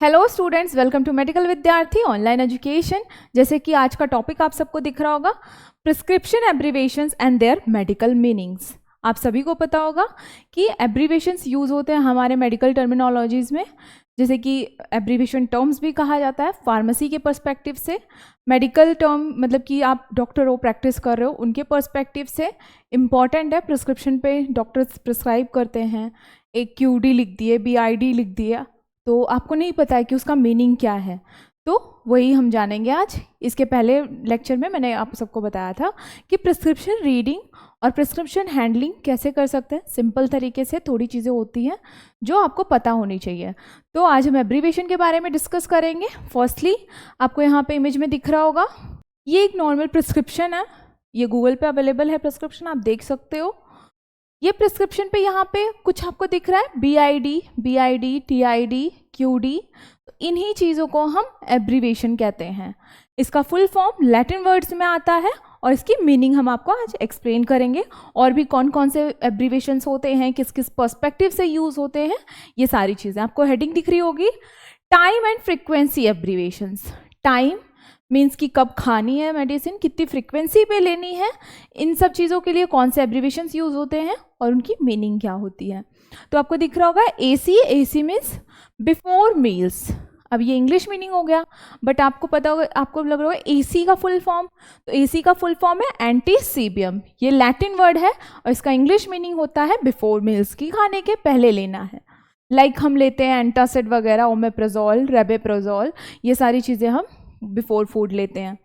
Hello students, welcome to medical Vidyarthi online education. जैसे कि आज का टॉपिक आप सबको दिख रहा होगा, prescription abbreviations and their medical meanings. आप सभी को पता होगा कि एब्रीवेशंस यूज़ होते हैं हमारे मेडिकल टर्मिनोलॉजीज़ में, जैसे कि एब्रीवेशन टर्म्स भी कहा जाता है। फार्मेसी के पर्सपेक्टिव से मेडिकल टर्म मतलब कि आप डॉक्टर हो, प्रैक्टिस कर रहे हो, उनके पर्सपेक्टिव से इम्पॉर्टेंट है। प्रिस्क्रिप्शन पे डॉक्टर्स प्रिस्क्राइब करते हैं, एक QD लिख दिए, BID लिख दिया, तो आपको नहीं पता है कि उसका मीनिंग क्या है, तो वही हम जानेंगे आज। इसके पहले लेक्चर में मैंने आप सबको बताया था कि प्रिस्क्रिप्शन रीडिंग और प्रिस्क्रिप्शन हैंडलिंग कैसे कर सकते हैं। सिंपल तरीके से थोड़ी चीज़ें होती हैं जो आपको पता होनी चाहिए। तो आज हम एब्रीवेशन के बारे में डिस्कस करेंगे। फर्स्टली आपको यहाँ पे इमेज में दिख रहा होगा, ये एक नॉर्मल प्रिस्क्रिप्शन है, ये गूगल पे अवेलेबल है प्रिस्क्रिप्शन, आप देख सकते हो। ये प्रिस्क्रिप्शन पे यहाँ पे कुछ आपको दिख रहा है, BID, TID, QD, तो इन्हीं चीज़ों को हम एब्रीवेशन कहते हैं। इसका फुल फॉर्म लैटिन वर्ड्स में आता है और इसकी मीनिंग हम आपको आज एक्सप्लेन करेंगे, और भी कौन कौन से एब्रीवेशंस होते हैं, किस किस पर्सपेक्टिव से यूज़ होते हैं, ये सारी चीज़ें आपको हेडिंग दिख रही होगी। Time and frequency abbreviations. Time means कि कब खानी है मेडिसिन, कितनी फ्रिक्वेंसी पे लेनी है, इन सब चीज़ों के लिए कौन से एब्रीवेशंस यूज़ होते हैं और उनकी मीनिंग क्या होती है। तो आपको दिख रहा होगा AC मीन्स बिफोर मील्स। अब ये इंग्लिश मीनिंग हो गया, बट आपको पता होगा, आपको लग रहा होगा AC का फुल फॉर्म, तो AC का फुल फॉर्म है एंटीसीबियम। ये लैटिन वर्ड है और इसका इंग्लिश मीनिंग होता है बिफोर मील्स, की खाने के पहले लेना है। लाइक हम लेते हैं एंटासिड वगैरह, ओमेप्राजोल, रेबेप्राजोल, ये सारी चीज़ें हम बिफोर फूड लेते हैं।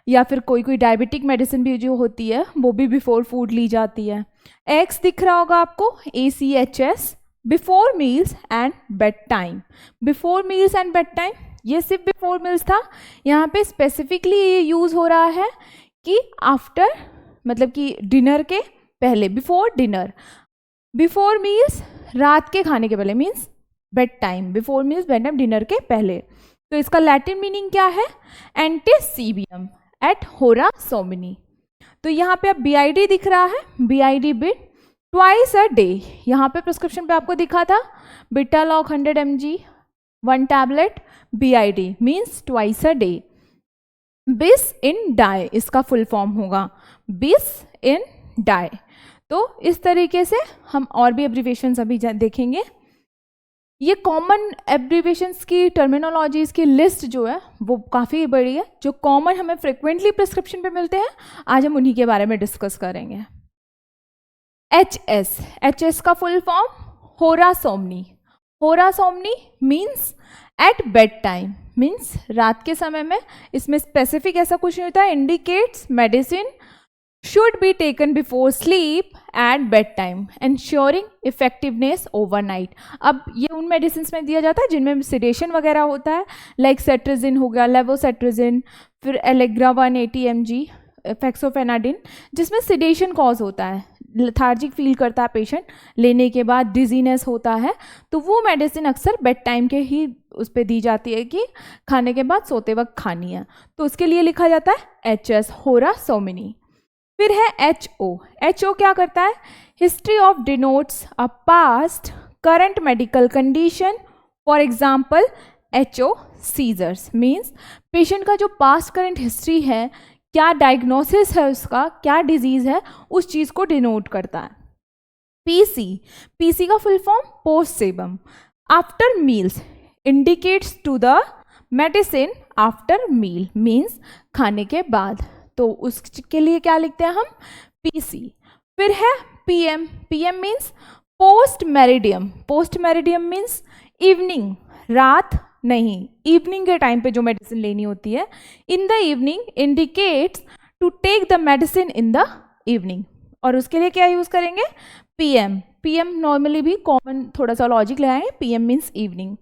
या फिर कोई डायबिटिक मेडिसिन भी जो होती है वो भी बिफोर फूड ली जाती है। X दिख रहा होगा आपको, ACHS, before meals and bed time. Before meals and bed time, ये सिर्फ बिफोर मील्स था, यहाँ पे स्पेसिफिकली ये यूज़ हो रहा है कि आफ्टर मतलब कि डिनर के पहले, बिफोर डिनर। बिफोर मील्स रात के खाने के पहले means bed time, before meals bed time dinner के पहले। तो इसका लैटिन मीनिंग क्या है, एंटीसीबियम एट होरा सोमिनी। तो यहाँ पे अब BID दिख रहा है, BID bit twice a day. यहाँ पे प्रिस्क्रिप्शन पे आपको दिखा था बिटालॉक 100 mg 1 tablet, BID means twice a day. बिस इन डाई इसका फुल फॉर्म होगा, बिस इन डाई। तो इस तरीके से हम और भी एब्रीवेशंस अभी देखेंगे। ये कॉमन एब्रीवेशंस की टर्मिनोलॉजीज़ की लिस्ट जो है वो काफ़ी बड़ी है, जो कॉमन हमें फ्रिक्वेंटली प्रिस्क्रिप्शन पे मिलते हैं, आज हम उन्हीं के बारे में डिस्कस करेंगे। HS का full form hora somni. Hora somni means at bed time, means रात के समय में। इसमें स्पेसिफिक ऐसा कुछ नहीं होता है, indicates medicine should be taken before sleep at bedtime, ensuring effectiveness overnight। अब ये उन मेडिसिन में दिया जाता है जिनमें सिडेशन वगैरह होता है, लाइक सेट्रिजिन हो गया, लेवोसेट्रिजिन, फिर एलेग्रा 180 mg, फेक्सोफेनाडिन, जिसमें सिडेशन कॉज होता है, लेथार्जिक फील करता है पेशेंट, लेने के बाद डिजीनेस होता है, तो वो मेडिसिन अक्सर बेड टाइम के ही उस पर दी जाती है कि खाने के बाद सोते वक्त खानी है, तो उसके लिए लिखा जाता है HS, होरा सोमिनी। फिर है HO क्या करता है, history of denotes a past current medical condition, for example HO seizures, means patient का जो पास्ट करंट हिस्ट्री है, क्या डायग्नोसिस है उसका, क्या डिजीज़ है, उस चीज़ को डिनोट करता है। PC का full form post cibum, after meals, indicates to the medicine after meal, means खाने के बाद, तो उसके लिए क्या लिखते हैं हम, PC। फिर है PM means post meridiem. Post meridiem means evening, रात नहीं, इवनिंग के टाइम पे जो मेडिसिन लेनी होती है, in the evening, indicates to take the medicine in the evening, और उसके लिए क्या यूज़ करेंगे, PM नॉर्मली भी कॉमन थोड़ा सा लॉजिक लगाएंगे, PM means evening.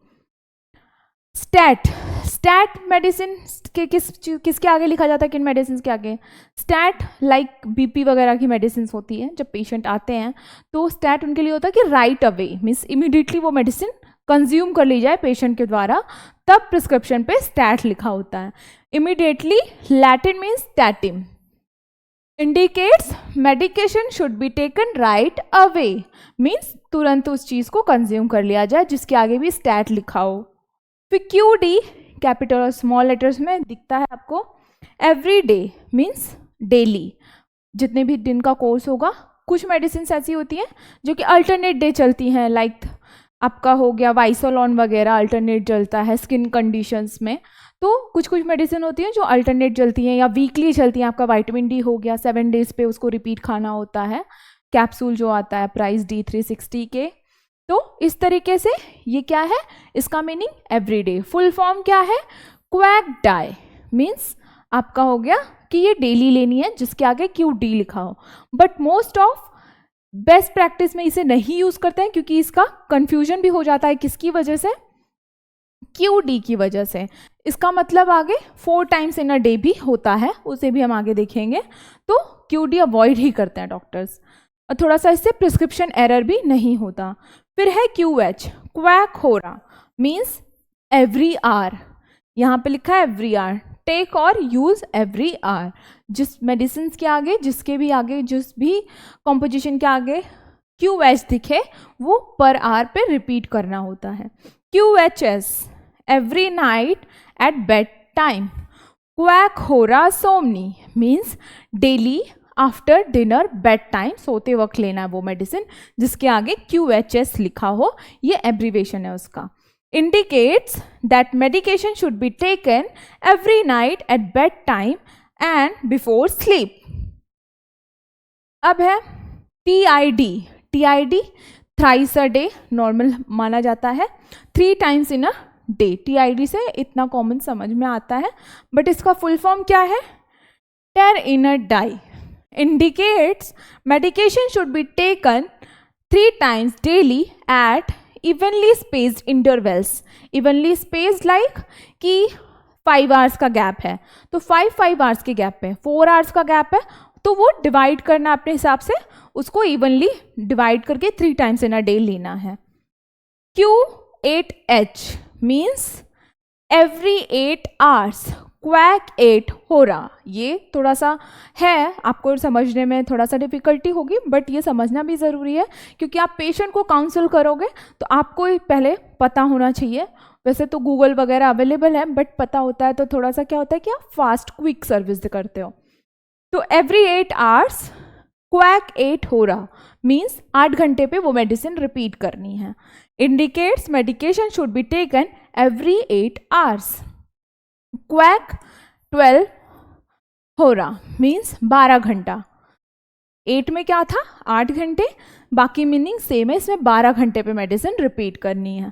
Stat medicine के किसके आगे लिखा जाता है, किन मेडिसिन के आगे, स्टैट लाइक BP वगैरह की मेडिसिन होती है, जब पेशेंट आते हैं तो स्टैट उनके लिए होता है कि राइट अवे, मीन्स इमीडिएटली वो मेडिसिन कंज्यूम कर ली जाए पेशेंट के द्वारा, तब प्रिस्क्रिप्शन पे स्टैट लिखा होता है। Immediately Latin means statim, indicates medication should be taken right away, means तुरंत उस चीज़ को कंज्यूम कर लिया जाए जिसके आगे भी स्टैट लिखा हो। फिर क्यू डी कैपिटल और स्मॉल लेटर्स में दिखता है आपको। एवरी डे मीन्स डेली, जितने भी दिन का कोर्स होगा। कुछ मेडिसिन ऐसी होती हैं जो कि अल्टरनेट डे चलती हैं, लाइक आपका हो गया वाइसोलॉन वगैरह अल्टरनेट चलता है स्किन कंडीशंस में। तो कुछ कुछ मेडिसिन होती हैं जो अल्टरनेट चलती हैं या वीकली चलती हैं। आपका विटामिन डी हो गया, 7 डेज पे उसको रिपीट खाना होता है, कैप्सूल जो आता है प्राइस D360 के। तो इस तरीके से ये क्या है, इसका मीनिंग एवरीडे। फुल फॉर्म क्या है, क्वैक डाई मीन्स आपका हो गया कि ये डेली लेनी है, जिसके आगे QD लिखा हो। But most of best practice में इसे नहीं यूज करते हैं क्योंकि इसका कंफ्यूजन भी हो जाता है। किसकी वजह से, QD की वजह से। इसका मतलब आगे 4 टाइम्स इन अ डे भी होता है, उसे भी हम आगे देखेंगे। तो QD अवॉइड ही करते हैं डॉक्टर्स, और थोड़ा सा इससे प्रिस्क्रिप्शन एरर भी नहीं होता। फिर है QH, क्वैक हो रहा मीन्स एवरी आवर। यहाँ पे लिखा है एवरी आवर, टेक और यूज एवरी आवर। जिस मेडिसिन के आगे, जिसके भी आगे, जिस भी कॉम्पोजिशन के आगे QH दिखे वो पर आवर पे रिपीट करना होता है। QHS, every night at bed time. Quaque hora somni means daily after dinner bed time, सोते वक्त लेना है वो मेडिसिन, जिसके आगे QHS लिखा हो, ये एब्रीवेशन है उसका। Indicates that medication should be taken every night at bedtime and before sleep. अब है TID, TID thrice a day normal माना जाता है, 3 times in a day। TID से इतना कॉमन समझ में आता है, बट इसका फुल फॉर्म क्या है, ter in a die. Indicates medication should be taken 3 times daily at evenly spaced intervals. Evenly spaced like कि 5 आवर्स का गैप है तो 5 आवर्स के गैप पे, 4 आवर्स का गैप है तो वो डिवाइड करना अपने हिसाब से, उसको इवनली डिवाइड करके 3 टाइम्स इन अ डे लेना है। Q8H means every 8 hours, quack 8 हो रहा। ये थोड़ा सा है, आपको समझने में थोड़ा सा डिफिकल्टी होगी, बट ये समझना भी ज़रूरी है क्योंकि आप पेशेंट को काउंसल करोगे तो आपको पहले पता होना चाहिए। वैसे तो गूगल वगैरह अवेलेबल है, बट पता होता है तो थोड़ा सा क्या होता है कि आप फास्ट क्विक सर्विस करते हो। तो एवरी 8 आवर्स क्वैक 8 हो रहा मीन्स 8 घंटे पे वो मेडिसिन रिपीट करनी है। Indicates medication should be taken every 8 hours. Quack 12 हो रहा मीन्स 12 घंटा। 8 में क्या था, 8 घंटे, बाकी मीनिंग सेम है, इसमें 12 घंटे पे मेडिसिन रिपीट करनी है।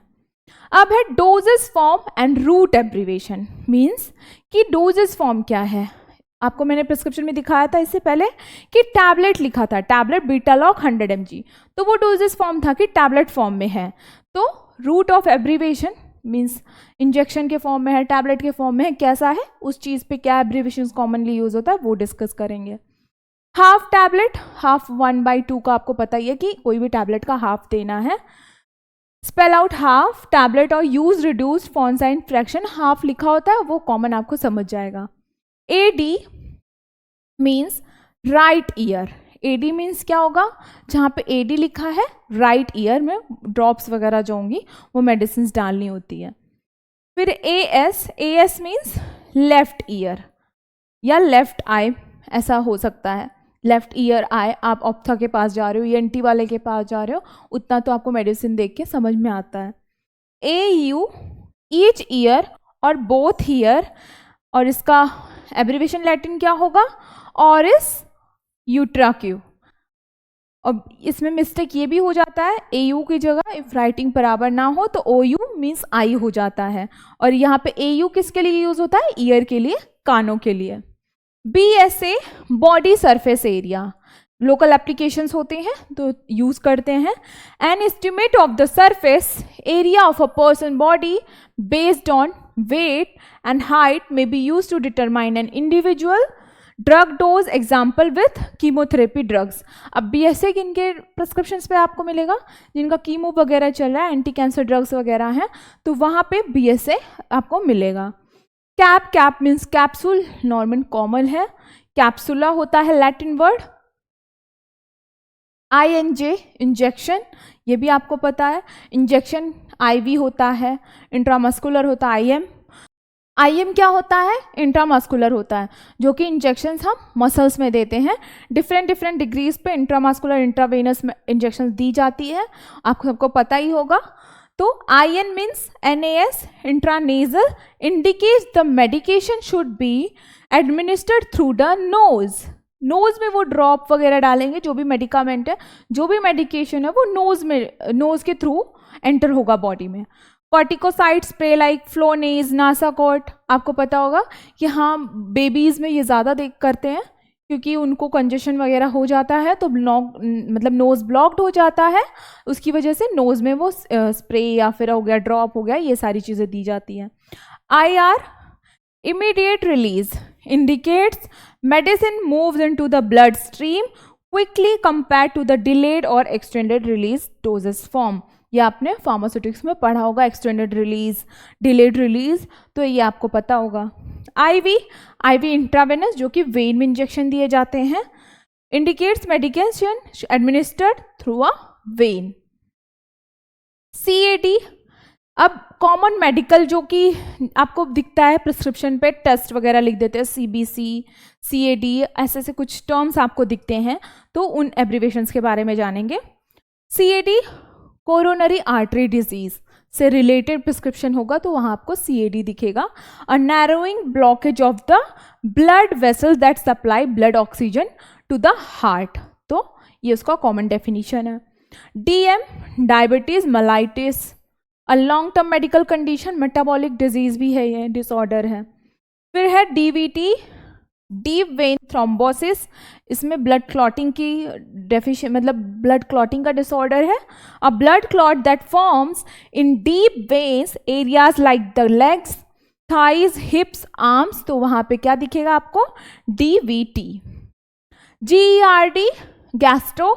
अब है doses form and route abbreviation means कि डोजेस फॉर्म क्या है। आपको मैंने प्रिस्क्रिप्शन में दिखाया था इससे पहले कि टैबलेट लिखा था, टैबलेट बीटालॉक 100 mg, तो वो डोजेस फॉर्म था कि टैबलेट फॉर्म में है। तो route of abbreviation means injection के फॉर्म में है, टैबलेट के फॉर्म में है, कैसा है, उस चीज़ पे क्या एब्रीवेशन कॉमनली यूज होता है वो डिस्कस करेंगे। हाफ टैबलेट, हाफ 1/2 का आपको पता ही है कि कोई भी टैबलेट का हाफ देना है। स्पेल आउट हाफ टैबलेट और यूज रिड्यूस्ड फॉन्साइन फ्रैक्शन, हाफ लिखा होता है वो कॉमन आपको समझ जाएगा। AD means right year. AD means क्या होगा, जहाँ पे AD लिखा है राइट ईयर में ड्रॉप्स वगैरह जो होंगी वो मेडिसिन डालनी होती है। फिर AS मीन्स लेफ्ट ईयर या लेफ्ट आई, ऐसा हो सकता है। लेफ्ट ईयर आई, आप ऑप्था के पास जा रहे हो, ENT वाले के पास जा रहे हो, उतना तो आपको मेडिसिन देख के समझ में आता है। AU ईच ईयर और बोथ ईयर, और इसका एब्रीवेशन लैटिन क्या होगा, ऑरिस यूट्राक्यू। और इसमें मिस्टेक ये भी हो जाता है, AU की जगह इफ राइटिंग बराबर ना हो तो OU मीन्स आई हो जाता है, और यहाँ पे AU किसके लिए यूज होता है, ईयर के लिए, कानों के लिए। BSA body surface area, local applications होते हैं तो यूज करते हैं। An estimate of the surface area of a person body based on weight and height may be used to determine an individual drug dose, example with chemotherapy drugs। अब BSA किनके prescriptions पे आपको मिलेगा, जिनका chemo वगैरह चल रहा है, एंटी कैंसर ड्रग्स वगैरह हैं, तो वहाँ पे BSA आपको मिलेगा। Cap means capsule, normal common है। कैप्सूला होता है लैटिन वर्ड। INJ इंजेक्शन, ये भी आपको पता है। इंजेक्शन IV होता है, इंट्रामस्कुलर होता है IM। IM क्या होता है? इंट्रामस्कुलर होता है, जो कि इंजेक्शंस हम मसल्स में देते हैं। डिफरेंट डिग्रीज पे इंट्रामस्कुलर इंट्रावेनस इंजेक्शंस दी जाती है, आपको सबको पता ही होगा। तो IN means NAS, intranasal, indicates the medication should be administered through the nose. Nose में वो ड्रॉप वगैरह डालेंगे, जो भी मेडिकामेंट है, जो भी मेडिकेशन है वो नोज के थ्रू एंटर होगा बॉडी में। कॉर्टिकोसाइड स्प्रे लाइक फ्लोनेज, नासाकॉट, आपको पता होगा कि हाँ बेबीज़ में ये ज़्यादा देख करते हैं क्योंकि उनको कंजेशन वगैरह हो जाता है, तो मतलब नोज़ ब्लॉक्ड हो जाता है, उसकी वजह से नोज़ में वो स्प्रे या फिर हो गया ड्रॉप हो गया, ये सारी चीज़ें दी जाती हैं। IR immediate release indicates medicine moves into the bloodstream quickly compared to the delayed or extended release doses form। ये आपने फार्मास्यूटिक्स में पढ़ा होगा, एक्सटेंडेड रिलीज, डिलेड रिलीज, तो ये आपको पता होगा। IV इंट्रावेनस, जो कि वेन में इंजेक्शन दिए जाते हैं, indicates medication administered through a when. CAD, अब कॉमन मेडिकल जो कि आपको दिखता है प्रिस्क्रिप्शन पे, टेस्ट वगैरह लिख देते हैं, CBC, CAD, ऐसे कुछ टर्म्स आपको दिखते हैं, तो उन एब्रीवेशंस के बारे में जानेंगे। CAD कोरोनरी आर्टरी डिजीज से रिलेटेड प्रिस्क्रिप्शन होगा, तो वहाँ आपको CAD दिखेगा। A narrowing blockage of the blood vessels that supply blood oxygen to the heart, तो ये उसका कॉमन डेफिनेशन है। DM diabetes mellitus, a long term medical condition, metabolic disease भी है, ये डिसऑर्डर है। फिर है DVT, डीप वेन थ्रोम्बोसिस, इसमें ब्लड क्लॉटिंग की डेफिशिएंसी, मतलब ब्लड क्लॉटिंग का डिसऑर्डर है। A blood clot that forms in deep veins areas like the legs, thighs, हिप्स, arms, तो वहाँ पे क्या दिखेगा आपको? DVT। GERD gastro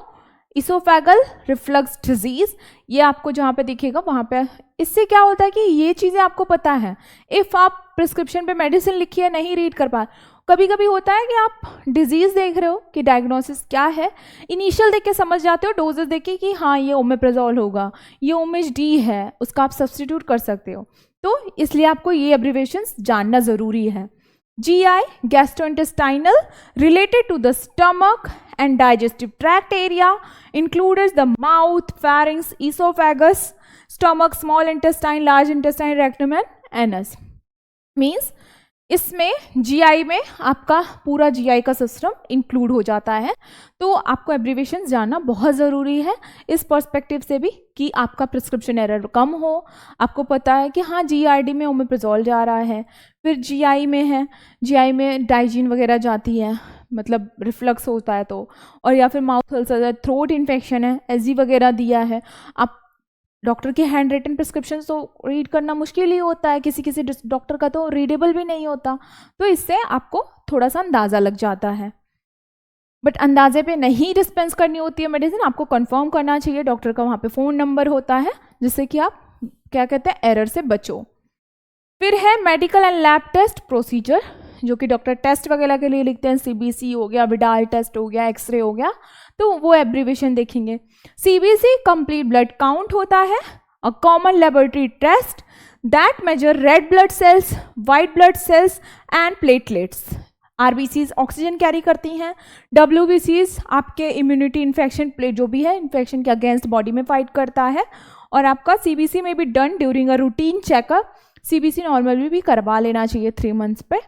oesophageal reflux disease, ये आपको जहाँ पे दिखेगा वहाँ पे। इससे क्या होता है कि ये चीज़ें आपको पता है, इफ़ आप प्रिस्क्रिप्शन पे मेडिसिन लिखी है नहीं रीड कर पा, कभी कभी होता है कि आप डिजीज़ देख रहे हो कि डायग्नोसिस क्या है, इनिशियल देख के समझ जाते हो, डोजेस देख के कि हाँ ये ओमेप्राजोल होगा, ये OMG है, उसका आप सब्स्टिट्यूट कर सकते हो, तो इसलिए आपको ये एब्रीवेशंस जानना ज़रूरी है। GI gastrointestinal, related to the stomach and digestive tract area, includes the mouth, pharynx, esophagus, stomach, small intestine, large intestine, rectum and anus। Means इसमें GI में आपका पूरा GI का सिस्टम इंक्लूड हो जाता है, तो आपको एब्रीवेशंस जानना बहुत ज़रूरी है इस पर्सपेक्टिव से भी कि आपका प्रिस्क्रिप्शन एरर कम हो। आपको पता है कि हाँ GERD में ओमेप्राजोल जा रहा है, फिर GI में है, GI में डाइजीन वगैरह जाती है, मतलब रिफ्लक्स होता है तो, और या फिर माउथ अल्सर, थ्रोट इन्फेक्शन है, एजी वगैरह दिया है। आप डॉक्टर के हैंड रिटन प्रिस्क्रिप्शन तो रीड करना मुश्किल ही होता है, किसी किसी डॉक्टर का तो रीडेबल भी नहीं होता, तो इससे आपको थोड़ा सा अंदाज़ा लग जाता है। बट अंदाजे पे नहीं डिस्पेंस करनी होती है मेडिसिन, आपको कंफर्म करना चाहिए, डॉक्टर का वहाँ पे फ़ोन नंबर होता है जिससे कि आप क्या कहते हैं एरर से बचो। फिर है medical and lab test procedure, जो कि डॉक्टर टेस्ट वगैरह के लिए लिखते हैं, CBC हो गया, विडाल टेस्ट हो गया, एक्सरे हो गया, तो वो एब्रीवेशन देखेंगे। CBC कंप्लीट ब्लड काउंट होता है, a common laboratory test that measure red blood cells, white blood cells and platelets. RBCs oxygen carry करती हैं, WBCs आपके इम्यूनिटी इन्फेक्शन जो भी है इन्फेक्शन के अगेंस्ट बॉडी में फाइट करता है, और आपका CBC में भी done during a routine checkup, CBC normal भी करवा लेना चाहिए 3 मंथ्स पे।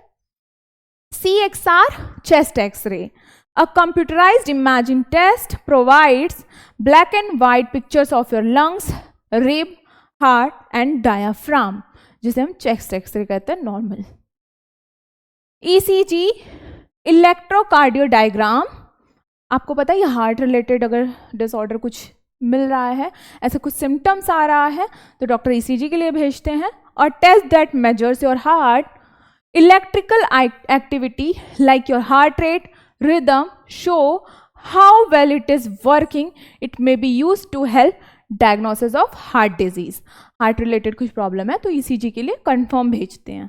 CXR chest X-ray, a computerized imaging test provides black and white pictures of your lungs, rib, heart and diaphragm, जिसे हम chest X-ray कहते हैं नॉर्मल। ECG इलेक्ट्रोकार्डियोडायग्राम, आपको पता है ये हार्ट रिलेटेड अगर डिसऑर्डर कुछ मिल रहा है, ऐसे कुछ सिम्टम्स आ रहा है, तो डॉक्टर ECG के लिए भेजते हैं। और test that measures your heart electrical activity like your heart rate, rhythm, show how well it is working. It may be used to help diagnosis of heart disease. Heart related कुछ problem है तो ECG के लिए confirm भेजते हैं।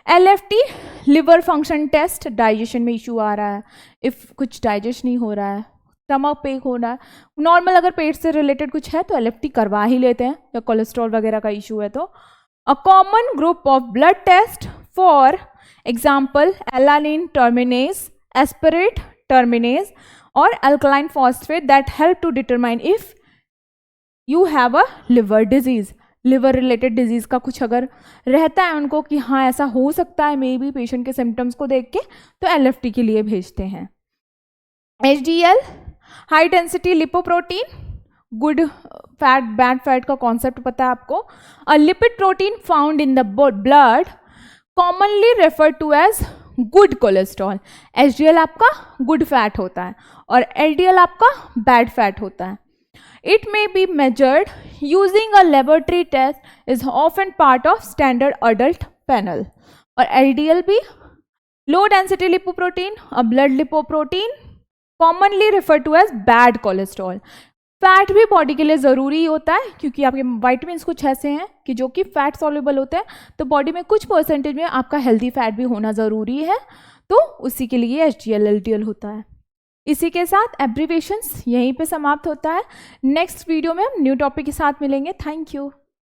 LFT liver function test, digestion में issue आ रहा है, इफ कुछ डाइजेस्ट नहीं हो रहा है स्टमक पेक होना है, नॉर्मल अगर पेट से रिलेटेड कुछ है तो LFT करवा ही लेते हैं, या कोलेस्ट्रॉल वगैरह का इशू है तो। A common group of blood test for example alanine transaminase, aspartate transaminase और alkaline phosphate that help to determine if you have a liver disease. Liver related disease का कुछ अगर रहता है उनको कि हाँ ऐसा हो सकता है मे बी पेशेंट के सिम्टम्स को देख के, तो LFT के लिए भेजते हैं। HDL high density lipoprotein, good fat bad fat का कॉन्सेप्ट पता है आपको। A lipid protein found in the blood commonly refer to as good cholesterol. HDL आपका गुड फैट होता है और LDL आपका बैड फैट होता है। It may be measured using a laboratory test, is often part of standard adult panel. और LDL भी low density lipoprotein, a blood lipoprotein, commonly referred to as bad cholesterol. Fat भी body के लिए ज़रूरी होता है क्योंकि आपके वाइटामिन्स कुछ ऐसे हैं कि जो कि फैट सॉल्युबल होते हैं, तो बॉडी में कुछ परसेंटेज में आपका हेल्दी फैट भी होना ज़रूरी है, तो उसी के लिए HDL LDL होता है। इसी के साथ एब्रीवेशंस यहीं पे समाप्त होता है। नेक्स्ट वीडियो में हम न्यू टॉपिक के साथ मिलेंगे। Thank you.